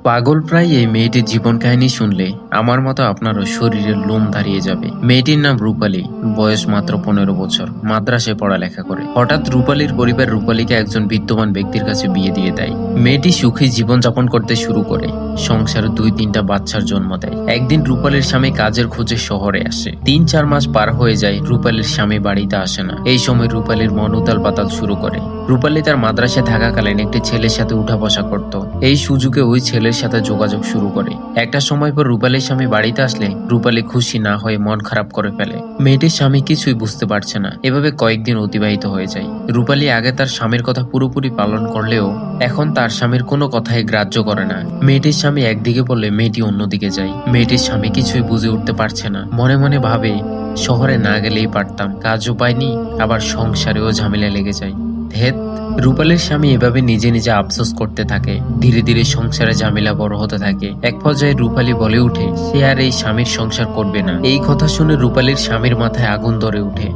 পাগল প্রায় এই মেয়েটির জীবন কাহিনী শুনলে আমার মতো আপনারও শরীরের লোম দাঁড়িয়ে যাবে। মেয়েটির নাম রূপালী, বয়স মাত্র 15 বছর, মাদ্রাসায় পড়ালেখা করে। হঠাৎ রূপালীর পরিবার রূপালীকে একজন বিদ্যমান ব্যক্তির কাছে বিয়ে দিয়ে দেয়। মেয়েটি সুখী জীবন যাপন করতে শুরু করে, সংসারে 2-3টা বাচ্চার জন্ম দেয়। একদিন রূপালীর স্বামী কাজের খোঁজে শহরে আসে। 3-4 মাস পার হয়ে যায়, রূপালীর স্বামী বাড়িতে আসে না। এই সময় রূপালীর মন উতাল পাতাল শুরু করে। রূপালী তার মাদ্রাসায় থাকাকালীন একটি ছেলের সাথে উঠা বসা করত। এই সুযোগে ওই ছেলের সাথে যোগাযোগ শুরু করে। একটা সময় পর রূপালীর স্বামী বাড়িতে আসলে রূপালী খুশি না হয়ে মন খারাপ করে ফেলে। মেয়েটির স্বামী কিছুই বুঝতে পারছে না। এভাবে কয়েকদিন অতিবাহিত হয়ে যায়। রূপালী আগে তার স্বামীর কথা পুরোপুরি পালন করলেও এখন তার স্বামীর কোনো কথাই গ্রাহ্য করে না। মেয়েটির স্বামী একদিকে বললে মেয়েটি অন্যদিকে যায়। মেয়েটির স্বামী কিছুই বুঝে উঠতে পারছে না। মনে মনে ভাবে, শহরে না গেলেই পারতাম, কাজও পাইনি, আবার সংসারেও ঝামেলা লেগে যায়। ধেত। রূপালীর স্বামী এভাবে নিজে নিজে আফসোস করতে থাকে। ধীরে ধীরে সংসারে ঝামেলা বড় হতে থাকে। এক পর্যায়ে রূপালী বলে উঠে সে আর এই স্বামীর সংসার করবে না। এই কথা শুনে রূপালীর স্বামীর মাথায় আগুন ধরে উঠে।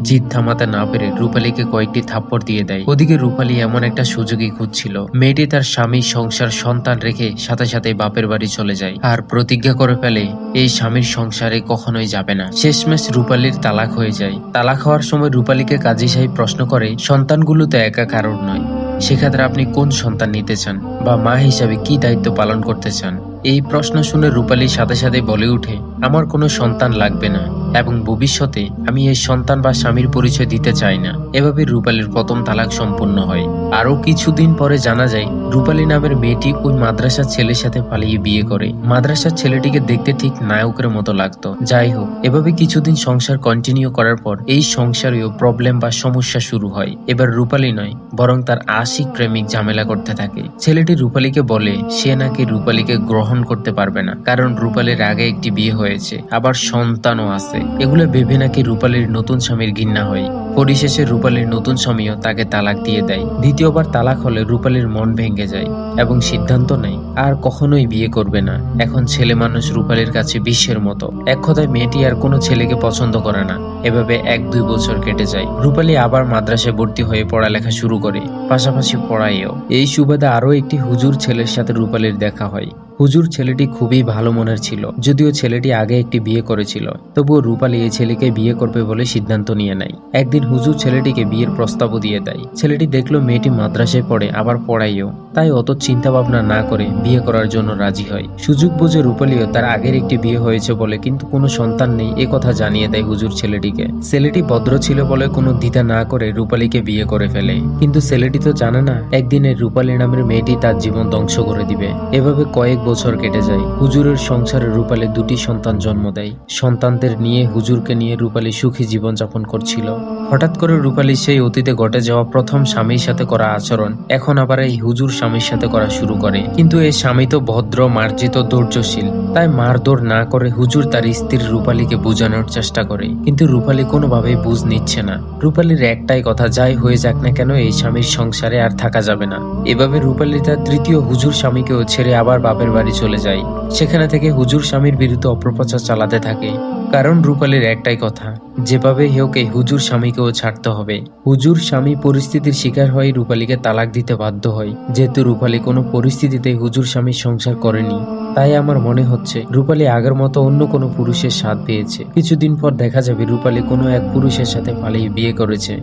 জিদ থামাতে না পেরে রূপালীকে কয়েকটি থাপ্পড় দিয়ে দেয়। ওদিকে রূপালী এমন একটা সুযোগই খুঁজছিল। মেয়েটি তার স্বামী, সংসার, সন্তান রেখে সাথে সাথে বাপের বাড়ি চলে যায় আর প্রতিজ্ঞা করে ফেলে এই স্বামীর সংসারে কখনোই যাবে না। শেষমেশ রূপালীর তালাক হয়ে যায়। তালাক হওয়ার সময় রূপালীকে কাজী সাহেব প্রশ্ন করে, সন্তানগুলো তো একা কারোর নয়, সেক্ষেত্রে আপনি কোন সন্তান নিতে চান বা মা হিসাবে কি দায়িত্ব পালন করতে চান? এই প্রশ্ন শুনে রূপালী সাথে সাথে বলে উঠে, আমার কোনো সন্তান লাগবে না এবং ভবিষ্যতে আমি এই সন্তান বা স্বামীর পরিচয় দিতে চাই না। এভাবে রূপালীর প্রথম তালাক সম্পূর্ণ হয়। আরো কিছুদিন পরে জানা যায় রূপালী নামের মেয়েটি ওই মাদ্রাসার ছেলের সাথে পালিয়ে বিয়ে করে। মাদ্রাসার ছেলেটিকে দেখতে ঠিক নায়কের মতো লাগতো। যাই হোক, এভাবে কিছুদিন সংসার কন্টিনিউ করার পর এই সংসারেও প্রবলেম বা সমস্যা শুরু হয়। এবার রূপালী নয়, বরং তার আশিক প্রেমিক ঝামেলা করতে থাকে। ছেলেটি রূপালীকে বলে সে নাকি রূপালীকে গ্রহণ করতে পারবে না, কারণ রূপালীর আগে একটি বিয়ে হয়েছে, আবার সন্তানও আছে। এগুলো ভেবে নাকি রূপালীর নতুন স্বামীর ঘৃণা হয়। পরিশেষে রূপালীর নতুন স্বামীও তাকে তালাক দিয়ে দেয়। দ্বিতীয়বার তালাক হলে রূপালীর মন ভেঙে যায় এবং সিদ্ধান্ত নেয় আর কখনোই বিয়ে করবে না। এখন ছেলে মানুষ রূপালীর কাছে বিশ্বের মতো। এক কথায় মেয়েটি আর কোনো ছেলেকে পছন্দ করে না। এভাবে 1-2 বছর কেটে যায়। রূপালী আবার মাদ্রাসায় ভর্তি হয়ে পড়ালেখা শুরু করে, পাশাপাশি পড়াইও। এই সুবাদে আরো একটি হুজুর ছেলের সাথে রূপালীর দেখা হয়। হুজুর ছেলেটি খুবই ভালো মনের ছিল। যদিও ছেলেটি আগে একটি বিয়ে করেছিল, তবুও রূপালী এই ছেলেকে বিয়ে করবে বলে সিদ্ধান্ত নিয়ে নেয়। একদিন হুজুর ছেলেটিকে বিয়ের প্রস্তাবও দিয়ে দেয়। ছেলেটি দেখলো মেয়েটি মাদ্রাসায় পড়ে, আবার পড়াইও, তাই অত চিন্তা ভাবনা না করে বিয়ে করার জন্য রাজি হয়। সুযোগ বুঝে রূপালীও তার আগের একটি বিয়ে হয়েছে বলে কিন্তু কোনো সন্তান নেই এ কথা জানিয়ে দেয় হুজুর ছেলেটিকে। ছেলেটি ভদ্র ছিল বলে কোনো দ্বিধা না করে রূপালীকে বিয়ে করে ফেলে। কিন্তু ছেলেটি তো জানে না একদিনে রূপালী নামের মেয়েটি তার জীবন ধ্বংস করে দিবে। এভাবে কয়েক বছর কেটে যায়। হুজুরের সংসারে রূপালী 2টি সন্তান জন্ম দেয়। সন্তানদের নিয়ে হুজুরকে নিয়ে রূপালী সুখী জীবন যাপন করছিল। হঠাৎ করে রূপালী সেই অতীতে ঘটে যাওয়া প্রথম স্বামীর সাথে করা আচরণ এখন আবার এই হুজুর স্বামীর সাথে করা শুরু করে। কিন্তু এই স্বামী তো ভদ্র, মার্জিত, ধৈর্যশীল, তাই মারধর না করে হুজুর তার স্ত্রী রূপালীকে বোঝানোর চেষ্টা করে। কিন্তু রূপালী কোনোভাবেই বুঝ নিচ্ছে না। রূপালীর একটাই কথা, যাই হয়ে যাক না কেন এই স্বামীর সংসারে আর থাকা যাবে না। এভাবে রূপালী তার তৃতীয় হুজুর স্বামীকেও ছেড়ে আবার বাপের বাড়ি চলে যায়। সেখানে থেকে হুজুর স্বামীর বিরুদ্ধে অপপ্রচার চালাতে থাকে। কারণ রূপালীর একটাই কথা, যেভাবে হোক এই হুজুর স্বামীকেও ছাড়তে হবে। হুজুর স্বামী পরিস্থিতির শিকার হয়ে রূপালীকে তালাক দিতে বাধ্য হয়। যেহেতু রূপালী কোনো পরিস্থিতিতে হুজুর স্বামীর সংসার করেনি, তাই আমার মনে হচ্ছে রূপালী আগের মতো অন্য কোনো পুরুষের স্বাদ পেয়েছে। কিছুদিন পর দেখা যাবে রূপালী কোনো এক পুরুষের সাথে পালিয়ে বিয়ে করেছে।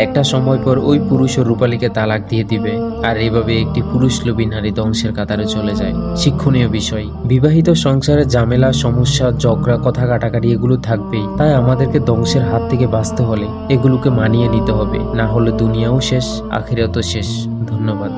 একটা সময় পর ওই পুরুষও রূপালীকে তালাক দিয়ে দিবে। আর এভাবে একটি পুরুষলোভী নারী ধ্বংসের কাতারে চলে যায়। শিক্ষণীয় বিষয়, বিবাহিত সংসারে ঝামেলা, সমস্যা, ঝগড়া, কথা কাটাকাটি এগুলো থাকবেই। তাই আমাদেরকে ধ্বংসের হাত থেকে বাঁচতে হলে এগুলোকে মানিয়ে নিতে হবে, না হলে দুনিয়াও শেষ, আখিরাতও শেষ। ধন্যবাদ।